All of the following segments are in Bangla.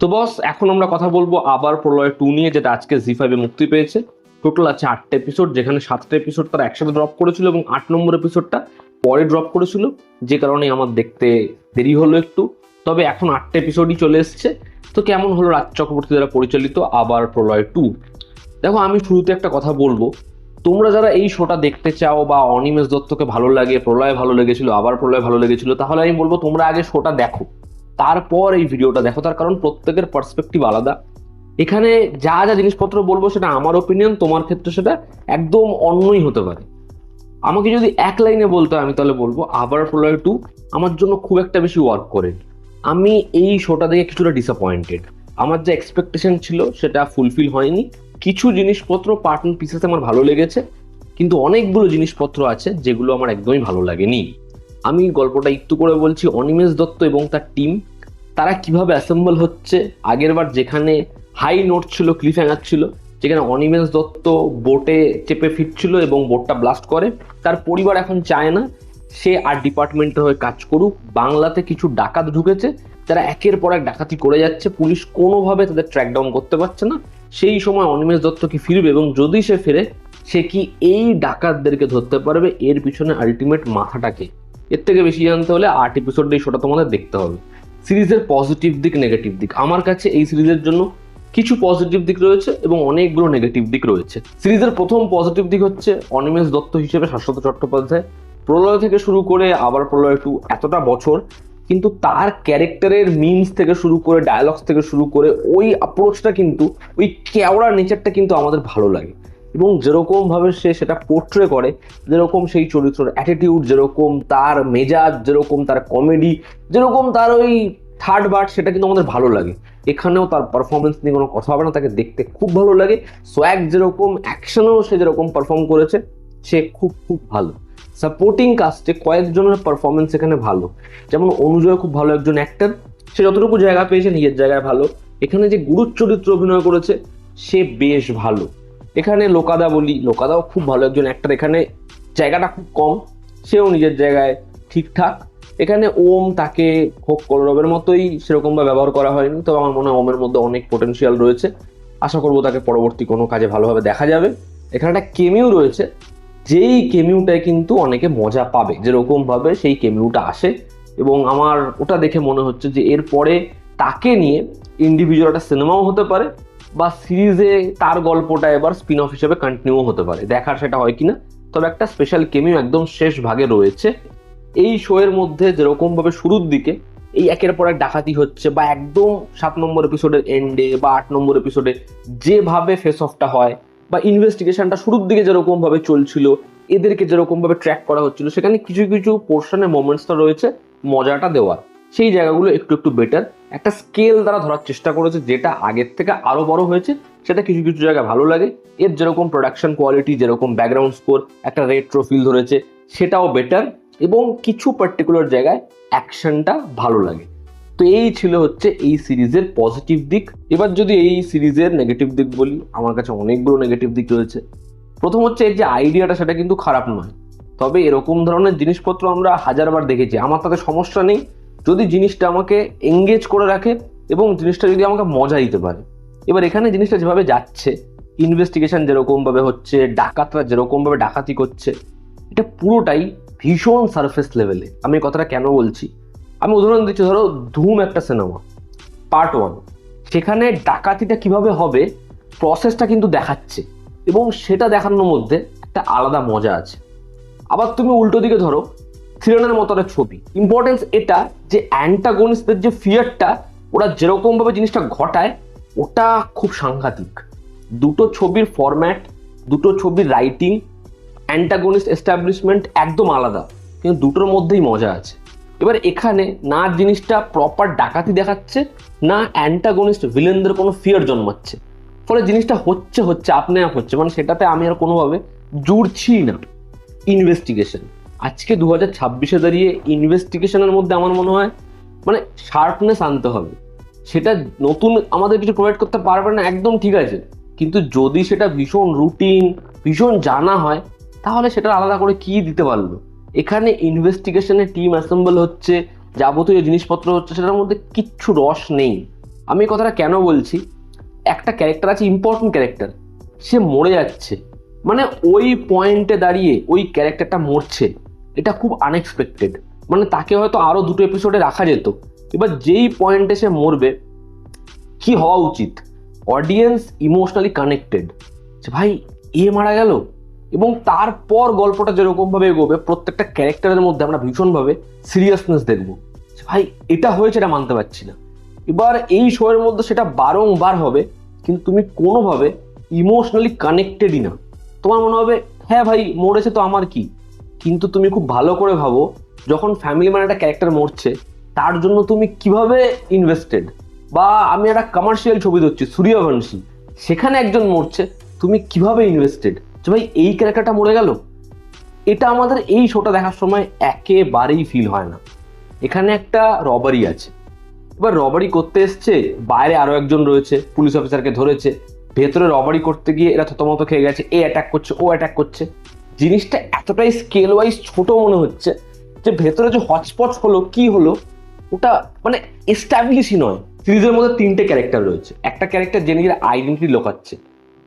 তো বস, এখন আমরা কথা বলবো আবার প্রলয় 2 নিয়ে, যেটা আজকে জি5 এ মুক্তি পেয়েছে। টোটাল আছে 8টা এপিসোড, যেখানে 7টা এপিসোড তারা একসাথে ড্রপ করেছিল এবং 8 নম্বর এপিসোডটা পরে ড্রপ করেছিল, যে কারণে আমার দেখতে দেরি হলো একটু। তবে এখন 8টা এপিসোডই চলে এসছে। তো কেমন হলো রাজ চক্রবর্তী দ্বারা পরিচালিত আবার প্রলয় 2? দেখো, আমি শুরুতে একটা কথা বলবো, তোমরা যারা এই শোটা দেখতে চাও বা অনিমেষ দত্তকে ভালো লাগে, প্রলয় ভালো লেগেছিল, আবার প্রলয় ভালো লেগেছিল, তাহলে আমি বলবো তোমরা আগে শোটা দেখো, তারপর এই ভিডিওটা দেখো। তার কারণ প্রত্যেকের পার্সপেক্টিভ আলাদা। এখানে যা যা জিনিসপত্র বলবো সেটা আমার ওপিনিয়ন, তোমার ক্ষেত্রে সেটা একদম অন্যই হতে পারে। আমাকে যদি এক লাইনে বলতে হয়, আমি তাহলে বলবো আবার প্রলয় 2 আমার জন্য খুব একটা বেশি ওয়ার্ক করে। আমি এই শোটা দেখে কিছুটা ডিসঅ্যাপয়েন্টেড। আমার যে এক্সপেকটেশন ছিল সেটা ফুলফিল হয়নি। কিছু জিনিসপত্র পার্ট অ্যান্ড পিসেস আমার ভালো লেগেছে, কিন্তু অনেকগুলো জিনিসপত্র আছে যেগুলো আমার একদমই ভালো লাগেনি। আমি গল্পটা একটু করে বলছি। অনিমেষ দত্ত এবং তার টিম, তারা কিভাবে অ্যাসেম্বল হচ্ছে। আগেরবার যেখানে হাই নোট ছিল, ক্লিফ হ্যাঙ্গার ছিল, যেখানে অনিমেষ দত্ত বোটে চেপে ফিরছিল এবং বোটটা ব্লাস্ট করে, তার পরিবার এখন চায় না সে আর ডিপার্টমেন্টের হয়ে কাজ করুক। বাংলাতে কিছু ডাকাত ঢুকেছে, যারা একের পর এক ডাকাতি করে যাচ্ছে, পুলিশ কোনোভাবে তাদের ট্র্যাক ডাউন করতে পারছে না। সেই সময় অনিমেষ দত্ত কি ফিরবে, এবং যদি সে ফিরে, সে কি এই ডাকাতদেরকে ধরতে পারবে? এর পিছনে আলটিমেট মাথাটাকে, এর থেকে বেশি জানতে হলে 8 এপিসোড এই শোটা তোমাদের দেখতে হবে। সিরিজের পজিটিভ দিক, নেগেটিভ দিক, আমার কাছে এই সিরিজের জন্য কিছু পজিটিভ দিক রয়েছে এবং অনেকগুলো নেগেটিভ দিক রয়েছে। সিরিজের প্রথম পজিটিভ দিক হচ্ছে অনিমেষ দত্ত হিসেবে শাশ্বত চট্টোপাধ্যায়। প্রলয় থেকে শুরু করে আবার প্রলয় 2 এতটা বছর, কিন্তু তার ক্যারেক্টারের মিমস থেকে শুরু করে, ডায়ালগস থেকে শুরু করে, ওই অ্যাপ্রোচটা কিন্তু, ওই কেওড়া নেচারটা কিন্তু আমাদের ভালো লাগে। এবং যেরকম ভাবে সে সেটা পোর্ট্রে করে, যেরকম সেই চরিত্রের অ্যাটিটিউড, যেরকম তার মেজাজ, যেরকম তার কমেডি, যেরকম তার ওই থার্ড বার্ট, সেটা কিন্তু আমাদের ভালো লাগে। এখানেও তার পারফরমেন্স নিয়ে কোনো কথা হবে না, তাকে দেখতে খুব ভালো লাগে। সোয়াগ যেরকম, অ্যাকশনেও সে যেরকম পারফর্ম করেছে, সে খুব খুব ভালো। সাপোর্টিং কাস্টে কয়েকজনের পারফরমেন্স এখানে ভালো, যেমন অনুজয় খুব ভালো একজন অ্যাক্টর, সে যতটুকু জায়গা পেয়েছে নিজের জায়গায় ভালো। এখানে যে গুরুর চরিত্র অভিনয় করেছে সে বেশ ভালো। এখানে লোকাদা বলি, লোকাদাও খুব ভালো একজন অ্যাক্টর, এখানে জায়গাটা খুব কম, সেও নিজের জায়গায় ঠিকঠাক। এখানে ওম, তাকে হোক কলরবের মতোই সেরকমভাবে ব্যবহার করা হয়নি, তবে আমার মনে হয় ওমের মধ্যে অনেক পোটেনশিয়াল রয়েছে। আশা করবো তাকে পরবর্তী কোনো কাজে ভালোভাবে দেখা যাবে। এখানে একটা কেমিউ রয়েছে, যেই কেমিউটায় কিন্তু অনেকে মজা পাবে, যেরকম ভাবে সেই কেমিউটা আসে, এবং আমার ওটা দেখে মনে হচ্ছে যে এরপরে তাকে নিয়ে ইন্ডিভিজুয়াল একটা সিনেমাও হতে পারে, বা সিরিজে তার গল্পটা এবার স্পিন অফ হিসেবে কন্টিনিউ হতে পারে। দেখার সেটা হয় কিনা। তবে একটা স্পেশাল কেমিউ একদম শেষ ভাগে রয়েছে। এই শো এর মধ্যে যেরকম ভাবে শুরুর দিকে এই একের পর এক ডাকাতি হচ্ছে, বা একদম 7 নম্বর এপিসোডের এন্ডে বা 8 নম্বর এপিসোডে যেভাবে ফেস অফটা হয়, বা ইনভেস্টিগেশনটা শুরুর দিকে যেরকম ভাবে চলছিল, এদেরকে যেরকম ভাবে ট্র্যাক করা হচ্ছিল, সেখানে কিছু কিছু পোর্শনে মোমেন্টসটা রয়েছে মজাটা দেওয়ার। সেই জায়গাগুলো একটু একটু বেটার, একটা স্কেল দ্বারা ধরার চেষ্টা করেছে, যেটা আগের থেকে আরো বড় হয়েছে। সেটা কিছু কিছু জায়গায় ভালো লাগে। এর যেরকম প্রোডাকশন কোয়ালিটি, যেরকম ব্যাকগ্রাউন্ড স্কোর, একটা রেট্রো ফিল ধরেছে, সেটাও বেটার। এবং কিছু পার্টিকুলার জায়গায় অ্যাকশনটা ভালো লাগে। তো এই ছিল হচ্ছে এই সিরিজের পজিটিভ দিক। এবার যদি এই সিরিজের নেগেটিভ দিক বলি, আমার কাছে অনেকগুলো নেগেটিভ দিক রয়েছে। প্রথম হচ্ছে এর যে আইডিয়াটা, সেটা কিন্তু খারাপ নয়, তবে এরকম ধরনের জিনিসপত্র আমরা হাজারবার দেখেছি। আমার তাতে সমস্যা নেই যদি জিনিসটা আমাকে এঙ্গেজ করে রাখে এবং জিনিসটা যদি আমাকে মজা দিতে পারে। এবার এখানে জিনিসটা যেভাবে যাচ্ছে, ইনভেস্টিগেশন যেরকম ভাবে হচ্ছে, ডাকাতরা যেরকম ভাবে ডাকাতি করছে, এটা পুরোটাই ভীষণ সারফেস লেভেলে। আমি কথাটা কেন বলছি, আমি উদাহরণ দিচ্ছি। ধরো ধুম একটা সিনেমা পার্ট 1, সেখানে ডাকাতিটা কিভাবে হবে প্রসেসটা কিন্তু দেখাচ্ছে, এবং সেটা দেখানোর মধ্যে একটা আলাদা মজা আছে। আবার তুমি উল্টো দিকে ধরো থ্রিলারের মতো একটা ছবি, ইম্পর্টেন্স এটা যে অ্যান্টাগনিস্টদের যে ফিয়ারটা, ওরা যেরকম ভাবে জিনিসটা ঘটায়, ওটা খুব সাংঘাতিক। দুটো ছবির ফরম্যাট, দুটো ছবির রাইটিং, অ্যান্টাগনিস্ট এস্টাবলিশমেন্ট একদম আলাদা, কিন্তু দুটোর মধ্যেই মজা আছে। এবার এখানে না জিনিসটা প্রপার ডাকাতি দেখাচ্ছে, না অ্যান্টাগনিস্ট ভিলেনদের কোনো ফিয়ার জন্মাচ্ছে, ফলে জিনিসটা হচ্ছে আপনি আপ হচ্ছে, মানে সেটাতে আমি আর কোনোভাবে জুড়ছি না। ইনভেস্টিগেশন, আজকে 2026-এ দাঁড়িয়ে ইনভেস্টিগেশনের মধ্যে আমার মনে হয় মানে শার্পনেস আনতে হবে। সেটা নতুন আমাদের কিছু প্রোভাইড করতে পারবে না, একদম ঠিক আছে, কিন্তু যদি সেটা ভীষণ রুটিন, ভীষণ জানা হয়, তাহলে সেটা আলাদা করে কি দিতে পারলো। এখানে ইনভেস্টিগেশনে টিম অ্যাসেম্বল হচ্ছে, যাবতীয় জিনিসপত্র হচ্ছে, সেটার মধ্যে কিচ্ছু রস নেই। আমি এই কথাটা কেন বলছি, একটা ক্যারেক্টার আছে, ইম্পর্টেন্ট ক্যারেক্টার, সে মরে যাচ্ছে, মানে ওই পয়েন্টে দাঁড়িয়ে ওই ক্যারেক্টারটা মরছে, এটা খুব আনএক্সপেক্টেড। মানে তাকে হয়তো আরো 2টো এপিসোডে রাখা যেত, এবার যেই পয়েন্টে সে মরবে, কি হওয়া উচিত, অডিয়েন্স ইমোশনালি কানেক্টেড যে ভাই এ মারা গেল, এবং তারপর গল্পটা যেরকম ভাবে এগোবে প্রত্যেকটা ক্যারেক্টারের মধ্যে আমরা ভীষণভাবে সিরিয়াসনেস দেখবো যে ভাই এটা হয়েছে, এটা মানতে পারছি না। এবার এই শোয়ের মধ্যে সেটা বারংবার হবে, কিন্তু তুমি কোনোভাবে ইমোশনালি কানেক্টেডই না। তোমার মনে হবে হ্যাঁ ভাই মরেছে তো আমার কি, কিন্তু তুমি খুব ভালো করে ভাবো, যখন ফ্যামিলি ম্যান একটা ক্যারেক্টার মরছে তার জন্য তুমি কিভাবে ইনভেস্টেড। বা আমি একটা কমার্শিয়াল ছবি ধরছি, সূর্যবংশী, সেখানে একজন মরছে, তুমি কিভাবে ইনভেস্টেড যে ভাই এই ক্যারেক্টারটা মরে গেল। এটা আমাদের এই শোটা দেখার সময় একেবারেই ফিল হয় না। এখানে একটা রবারি আছে, এবার রবারি করতে এসছে, বাইরে আরো একজন রয়েছে, পুলিশ অফিসারকে ধরেছে, ভেতরে রবারি করতে গিয়ে এরা থতমত খেয়ে গেছে, এ অ্যাটাক করছে ও অ্যাটাক করছে। জিনিসটা এতটাই স্কেল ওয়াইজ ছোট মনে হচ্ছে যে ভেতরে যে হটস্পট হলো কি হলো ওটা মানে এস্টাবলিশই নয়। সিরিজের মধ্যে 3টে ক্যারেক্টার রয়েছে, একটা ক্যারেক্টার যে নিজের আইডেন্টিটি লোকাচ্ছে,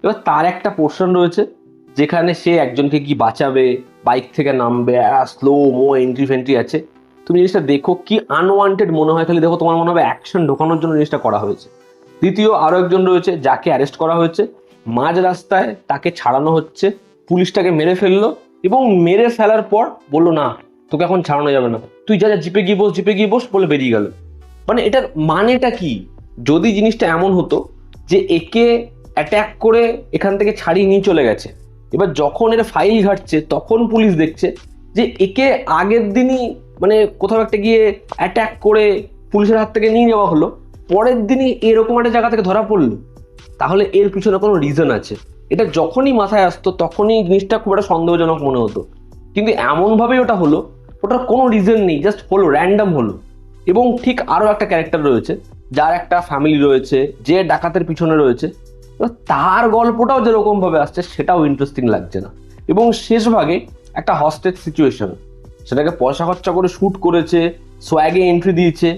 এবার তার একটা পোর্শন রয়েছে যেখানে সে একজনকে কি বাঁচাবে, বাইক থেকে নামবে, স্লো মো এন্ট্রি ফেন্ট্রি আছে। তুমি জিনিসটা দেখো কি আনওয়ান্টেড মনে হয়, খালি দেখো তোমার মনে হবে অ্যাকশন ঢোকানোর জন্য জিনিসটা করা হয়েছে। দ্বিতীয় আরো একজন রয়েছে যাকে অ্যারেস্ট করা হয়েছে, মাঝ রাস্তায় তাকে ছাড়ানো হচ্ছে, পুলিশটাকে মেরে ফেললো এবং মেরে ফেলার পর বললো না তোকে এখন ছাড়ানো যাবে না, তুই যা যা জিপে গিয়ে বস বলে বেরিয়ে গেল। মানে এটার মানেটা কি? যদি জিনিসটা এমন হতো যে একে অ্যাট্যাক করে এখান থেকে ছাড়িয়ে নিয়ে চলে গেছে, এবার যখন এরা ফাইল ঘাটছে তখন পুলিশ দেখছে যে একে আগের দিনই মানে কোথাও একটা গিয়ে অ্যাট্যাক করে পুলিশের হাত থেকে নিয়ে যাওয়া হলো, পরের দিনই এরকম একটা জায়গা থেকে ধরা পড়লো, তাহলে এর পিছনে কোনো রিজন আছে। এটা যখনই মাথায় আসতো তখনই জিনিসটা খুব একটা সন্দেহজনক মনে হতো, কিন্তু এমনভাবেই ওটা হলো, ওটার কোনো রিজন নেই, জাস্ট হলো, র্যান্ডম হলো। এবং ঠিক আরও একটা ক্যারেক্টার রয়েছে যার একটা ফ্যামিলি রয়েছে, যে ডাকাতের পিছনে রয়েছে, তার গল্পটাও যেরকম ভাবে আসছে সেটাও ইন্টারেস্টিং লাগছে না। এবং শেষ ভাগে একটা হস্টেজ সিচুয়েশন, সেটাকে পয়সা খরচা করে শ্যুট করেছে, সোয়াগে এন্ট্রি দিয়েছে,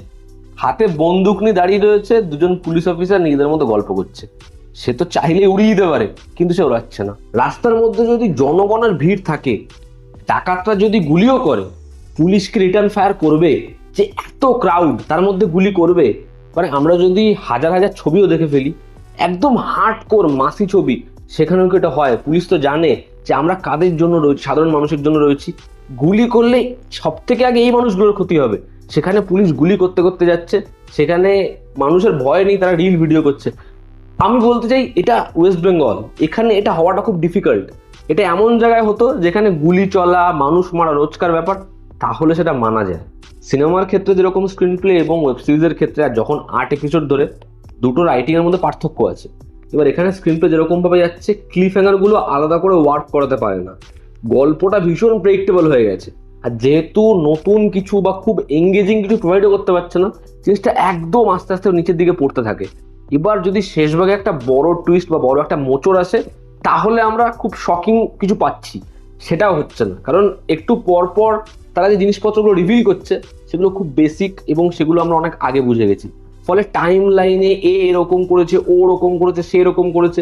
হাতে বন্দুক নিয়ে দাঁড়িয়ে রয়েছে, দুজন পুলিশ অফিসার নিজেদের মধ্যে গল্প করছে। সে তো চাইলে উড়িয়ে দিতে পারে, কিন্তু সে উড়াচ্ছে না। রাস্তার মধ্যে যদি জনগণের ভিড় থাকে, ডাকাতরা যদি গুলিও করে, পুলিশকে রিটার্ন ফায়ার করবে, যে এত ক্রাউড তার মধ্যে গুলি করবে। মানে আমরা যদি হাজার হাজার ছবিও দেখে ফেলি, একদম হার্ডকোর মাসি ছবি, সেখানেও কি এটা হয়? পুলিশ তো জানে যে আমরা কাদের জন্য রয়েছি, সাধারণ মানুষের জন্য রয়েছি, গুলি করলে সব থেকে আগে এই মানুষগুলোর ক্ষতি হবে। সেখানে পুলিশ গুলি করতে করতে যাচ্ছে, সেখানে মানুষের ভয় নেই, তারা রিল ভিডিও করছে। আমি বলতে চাই এটা ওয়েস্ট বেঙ্গল, এখানে এটা হওয়াটা খুব ডিফিকাল্ট। এটা এমন জায়গায় হতো যেখানে গুলি চলা, মানুষ মারা রোজকার ব্যাপার, তাহলে সেটা মানা যায়। সিনেমার ক্ষেত্রে যেরকম স্ক্রিন প্লে এবং ওয়েব সিরিজের ক্ষেত্রে, আর যখন 8 এপিসোড ধরে, দুটো রাইটিংয়ের মধ্যে পার্থক্য আছে। এবার এখানে স্ক্রিন প্লে যেরকমভাবে যাচ্ছে, ক্লিফ হ্যাঙ্গারগুলো আলাদা করে ওয়ার্ক করাতে পারে না, গল্পটা ভীষণ প্রেডিক্টেবল হয়ে গেছে। আর যেহেতু নতুন কিছু বা খুব এঙ্গেজিং কিছু প্রোভাইডও করতে পারছে না, জিনিসটা একদম আস্তে আস্তে নিচের দিকে পড়তে থাকে। এবার যদি শেষভাগে একটা বড় টুইস্ট বা বড় একটা মোচড় আসে, তাহলে আমরা খুব শকিং কিছু পাচ্ছি, সেটাও হচ্ছে না। কারণ একটু পর পর তারা যে জিনিসপত্রগুলো রিভিল করছে সেগুলো খুব বেসিক, এবং সেগুলো আমরা অনেক আগে বুঝে গেছি। ফলে টাইম লাইনে এরকম করেছে, ও ওরকম করেছে, সে এরকম করেছে,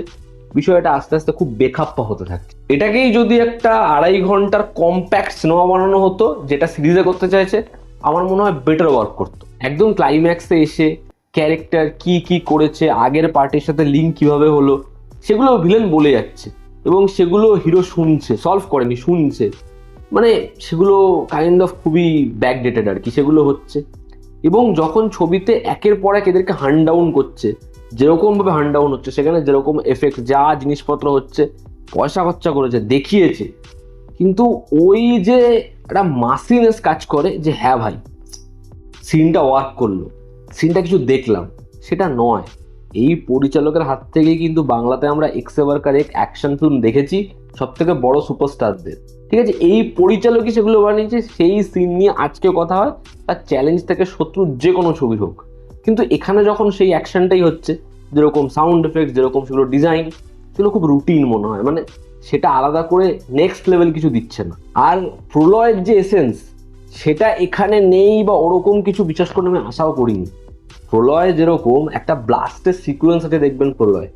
বিষয়টা আস্তে আস্তে খুব বেখাপ্পা হতে থাকে। এটাকেই যদি একটা 2.5 ঘন্টার কম্প্যাক্ট সিনেমা বানানো হতো, যেটা সিরিজে করতে চাইছে, আমার মনে হয় বেটার ওয়ার্ক করতো। একদম ক্লাইম্যাক্সে এসে ক্যারেক্টার কি কি করেছে, আগের পার্টির সাথে লিঙ্ক কিভাবে হলো, সেগুলো ভিলেন বলে যাচ্ছে, এবং সেগুলো হিরো শুনছে, সলভ করেনি, শুনছে। মানে সেগুলো কাইন্ড অফ খুবই ব্যাকডেটেড আর কি, সেগুলো হচ্ছে। এবং যখন ছবিতে একের পর এক এদেরকে হান্ড ডাউন করছে, যেরকমভাবে হান্ড ডাউন হচ্ছে, সেখানে যেরকম এফেক্ট, যা জিনিসপত্র হচ্ছে, পয়সা খরচা করেছে, দেখিয়েছে, কিন্তু ওই যে একটা মাসিনেস কাজ করে যে হ্যাঁ ভাই সিনটা ওয়ার্ক করলো, সিনটা কিছু দেখলাম, সেটা নয়। এই পরিচালকের হাত থেকেই কিন্তু বাংলাতে আমরা এক্সে বারকার এক অ্যাকশন ফিল্ম দেখেছি সব থেকে বড় সুপারস্টারদের। ঠিক আছে, এই পরিচালকই সেগুলো বানিয়েছে, সেই সিন নিয়ে আজকে কথা হয়, তার চ্যালেঞ্জ থেকে শত্রু যে কোনো ছবি হোক। কিন্তু এখানে যখন সেই অ্যাকশনটাই হচ্ছে, যেরকম সাউন্ড এফেক্ট, যেরকম সেগুলো ডিজাইন, সেগুলো খুব রুটিন মনে হয়, মানে সেটা আলাদা করে নেক্সট লেভেল কিছু দিচ্ছে না। আর প্রলয়ের যে এসেন্স, সেটা এখানে নেই বা ওরকম কিছু, বিশ্বাস করে আমি আশাও করিনি। প্রলয় যেরকম একটা ব্লাস্টের সিকোয়েন্স আছে দেখবেন প্রলয়,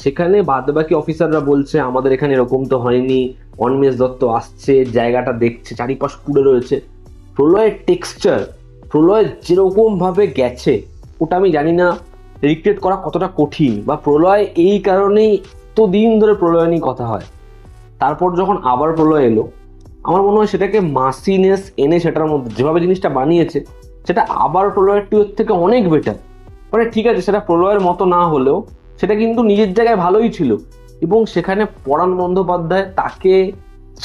সেখানে বাদবাকি অফিসাররা বলছে আমাদের এখানে এরকম তো হয়নি, অনিমেষ দত্ত আসছে, জায়গাটা দেখছে, চারিপাশ পুড়ে রয়েছে। প্রলয়ের টেক্সচার, প্রলয় যেরকম ভাবে গেছে ওটা আমি জানি না রিক্রিয়েট করা কতটা কঠিন, বা প্রলয় এই কারণেই তো দিন ধরে প্রলয় নিয়ে কথা হয়। তারপর যখন আবার প্রলয় এলো, আমার মনে হয় সেটাকে মাসিনেস এনে সেটার মধ্যে যেভাবে জিনিসটা বানিয়েছে সেটা আবার প্রলয়ের টুয়ের থেকে অনেক বেটার। মানে ঠিক আছে, সেটা প্রলয়ের মতো না হলেও সেটা কিন্তু নিজের জায়গায় ভালোই ছিল, এবং সেখানে পরাণ বন্দ্যোপাধ্যায় তাকে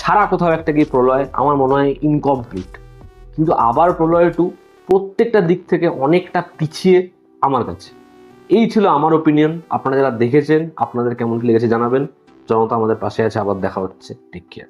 ছাড়া কোথাও একটা গিয়ে প্রলয় আমার মনে হয় ইনকমপ্লিট। কিন্তু আবার প্রলয় টু প্রত্যেকটা দিক থেকে অনেকটা পিছিয়ে আমার কাছে। এই ছিল আমার ওপিনিয়ন। আপনারা যারা দেখেছেন আপনাদের কেমন লেগেছে জানাবেন। জনতা আমাদের পাশে আছে, আবার দেখা হচ্ছে, টেক কেয়ার।